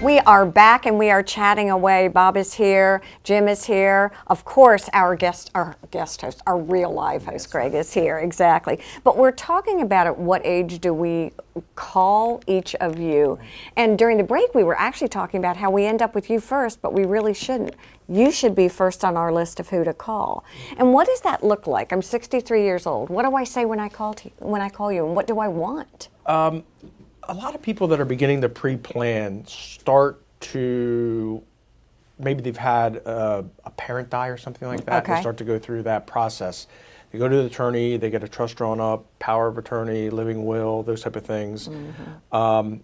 We are back and we are chatting away. Bob is here, Jim is here. Of course, our guest host, our real live host, Greg, is here, exactly. But we're talking about at what age do we call each of you. And during the break, we were actually talking about how we end up with you first, but we really shouldn't. You should be first on our list of who to call. And what does that look like? I'm 63 years old. What do I say when I call you, and what do I want? A lot of people that are beginning to pre-plan start to, maybe they've had a parent die or something like that. Okay. They start to go through that process. They go to the attorney, they get a trust drawn up, power of attorney, living will, those type of things. But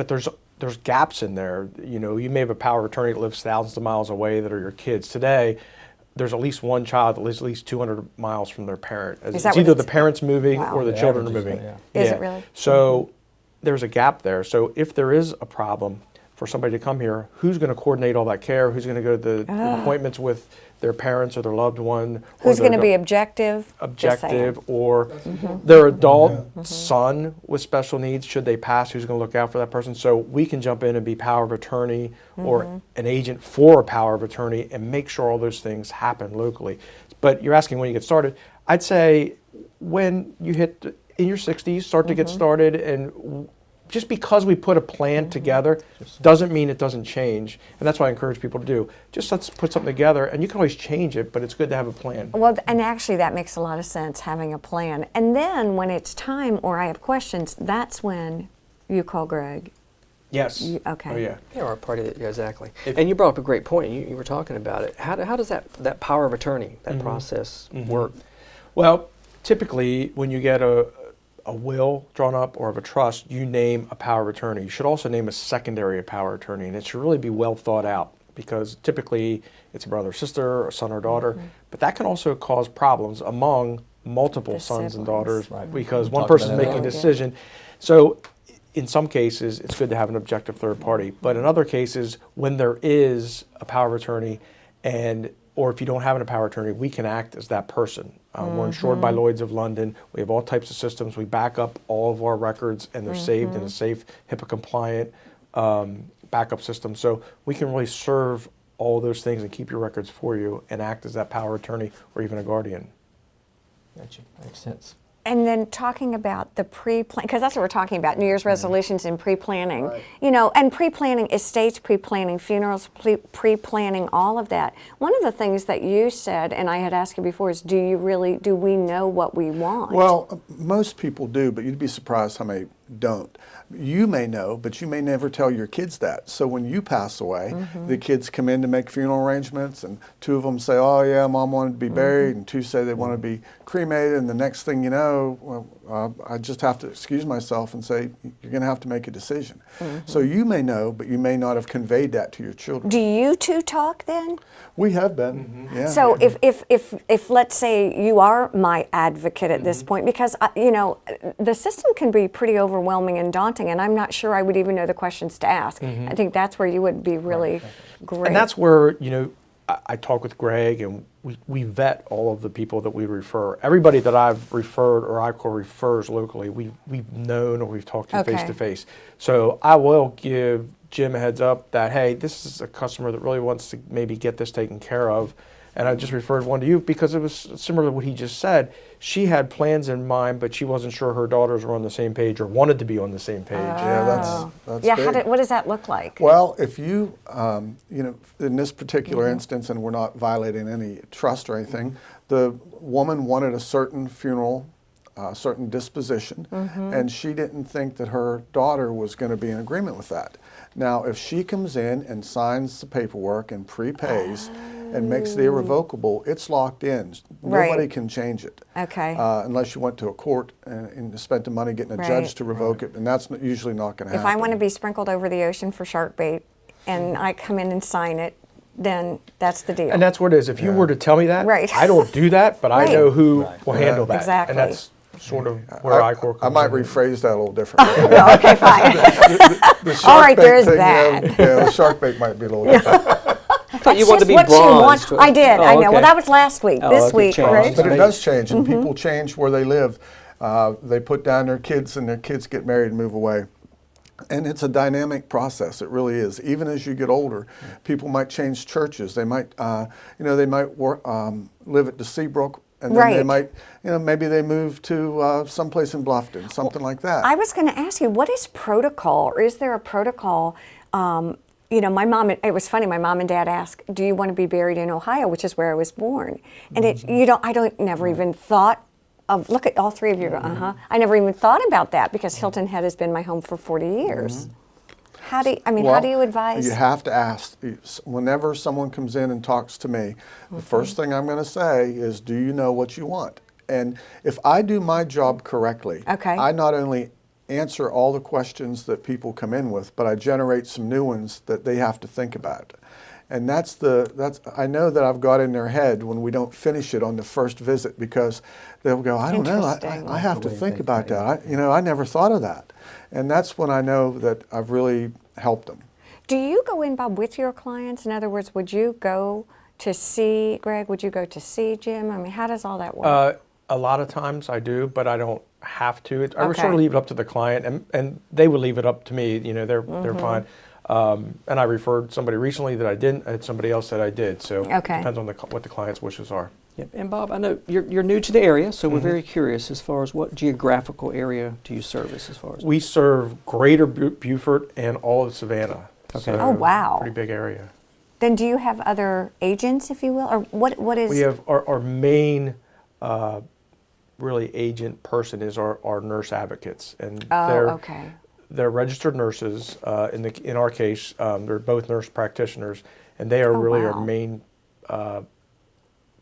there's gaps in there. You know, you may have a power of attorney that lives thousands of miles away that are your kids. Today, there's at least one child that lives at least 200 miles from their parent. It's either the parents moving or the children are moving. Is it really? So there's a gap there. So if there is a problem for somebody to come here, who's going to coordinate all that care? Who's going to go to the appointments with their parents or their loved one? Who's going to be objective? Or their adult son with special needs, should they pass, who's going to look out for that person? So we can jump in and be power of attorney or an agent for a power of attorney and make sure all those things happen locally. But you're asking when you get started. I'd say when you hit in your 60s, start to get started, and just because we put a plan together doesn't mean it doesn't change. And that's what I encourage people to do. Just let's put something together, and you can always change it, but it's good to have a plan. Well, and actually that makes a lot of sense, having a plan. And then when it's time or I have questions, that's when you call Greg. Yes. Okay. Oh, yeah. Yeah, or a party that, yeah, exactly. And you brought up a great point. You were talking about it. How does that power of attorney, that process work? Well, typically when you get a will drawn up or of a trust, you name a power of attorney. You should also name a secondary power of attorney, and it should really be well thought out, because typically it's a brother or sister, a son or daughter, but that can also cause problems among multiple sons and daughters, because one person's making a decision. So in some cases, it's good to have an objective third party, but in other cases, when there is a power of attorney, or if you don't have a power of attorney, we can act as that person. We're insured by Lloyd's of London. We have all types of systems. We back up all of our records, and they're saved in a safe, HIPAA-compliant backup system. So we can really serve all those things and keep your records for you and act as that power of attorney or even a guardian. Gotcha. Makes sense. And then talking about the pre-plan, because that's what we're talking about, New Year's resolutions and pre-planning. You know, and pre-planning, estates pre-planning, funerals pre-planning, all of that. One of the things that you said, and I had asked you before, is do we know what we want? Well, most people do, but you'd be surprised how many don't. You may know, but you may never tell your kids that. So when you pass away, the kids come in to make funeral arrangements, and two of them say, oh yeah, Mom wanted to be buried, and two say they want to be cremated, and the next thing you know, well, I just have to excuse myself and say, you're going to have to make a decision. So you may know, but you may not have conveyed that to your children. Do you two talk then? We have been, yeah. So if let's say you are my advocate at this point, because you know, the system can be pretty overwhelming and daunting, and I'm not sure I would even know the questions to ask. I think that's where you would be really great. And that's where, you know, I talk with Greg, and we vet all of the people that we refer. Everybody that I've referred or IKOR refers locally, we've known or we've talked to face to face. So I will give Jim a heads up that, hey, this is a customer that really wants to maybe get this taken care of. And I just referred one to you because it was similar to what he just said. She had plans in mind, but she wasn't sure her daughters were on the same page or wanted to be on the same page. Yeah, that's yeah. big. What does that look like? Well, if you, you know, in this particular instance, and we're not violating any trust or anything, the woman wanted a certain funeral, certain disposition, and she didn't think that her daughter was going to be in agreement with that. Now, if she comes in and signs the paperwork and prepays and makes it irrevocable, it's locked in. Nobody can change it. Okay. Unless you went to a court and spent the money getting a judge to revoke it, and that's usually not going to happen. If I want to be sprinkled over the ocean for shark bait and I come in and sign it, then that's the deal. And that's what it is. If you were to tell me that, Right. I don't do that, but I know who will handle that. Exactly. And that's sort of where IKOR comes in. I might rephrase that a little differently. Okay, fine. The All right, shark bait there's thing, that. Yeah, the shark bait might be a little different. I thought you That's wanted to be just what she bronzed. wants. I did. Oh, I know. okay. Well, that was last week. Oh, This okay, week, change. right? But it does change, and people change where they live. They put down their kids, and their kids get married and move away. And it's a dynamic process. It really is. Even as you get older, people might change churches. They might, they might live at the Seabrook, and then they Right. might, maybe they move to someplace in Bluffton, something like that. I was going to ask you, what is protocol, or is there a protocol? My mom, it was funny, my mom and dad asked, do you want to be buried in Ohio, which is where I was born? And never even thought of, look at all three of you, I never even thought about that, because Hilton Head has been my home for 40 years. How do you advise? You have to ask. Whenever someone comes in and talks to me, the first thing I'm going to say is, do you know what you want? And if I do my job correctly, Okay. I not only answer all the questions that people come in with, but I generate some new ones that they have to think about. And I know that I've got in their head when we don't finish it on the first visit, because they'll go, I don't know, Interesting. I have to way to think think about about it. that. I never thought of that. And that's when I know that I've really helped them. Do you go in, Bob, with your clients? In other words, would you go to see Greg? Would you go to see Jim? I mean, how does all that work? A lot of times I do, but I don't have to. I would Okay. sort of leave it up to the client, and they would leave it up to me. They're fine. And I referred somebody recently that I didn't. I had somebody else that I did. So Okay. it depends on what the client's wishes are. Yep. And Bob, I know you're new to the area, so we're very curious as far as what geographical area do you service as far as? We serve Greater Beaufort and all of Savannah. Okay. So Oh, wow. Pretty big area. Then do you have other agents, if you will? Or what is... We have our main really agent person is our nurse advocates, and okay. they're registered nurses. In our case, they're both nurse practitioners, and they are really our wow. main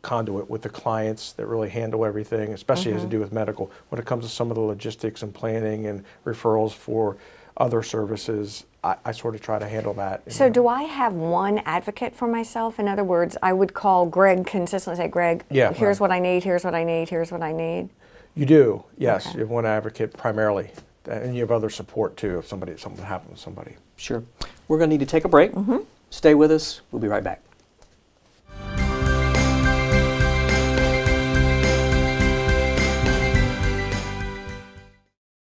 conduit with the clients that really handle everything, especially has to do with medical. When it comes to some of the logistics and planning and referrals for other services, I sort of try to handle that. So do I have one advocate for myself? In other words, I would call Greg consistently, say, Greg, Yeah, here's right. what I need, here's what I need, here's what I need. You do, yes. Okay. You have one advocate primarily, and you have other support too if something happens to somebody. Sure. We're going to need to take a break. Stay with us. We'll be right back.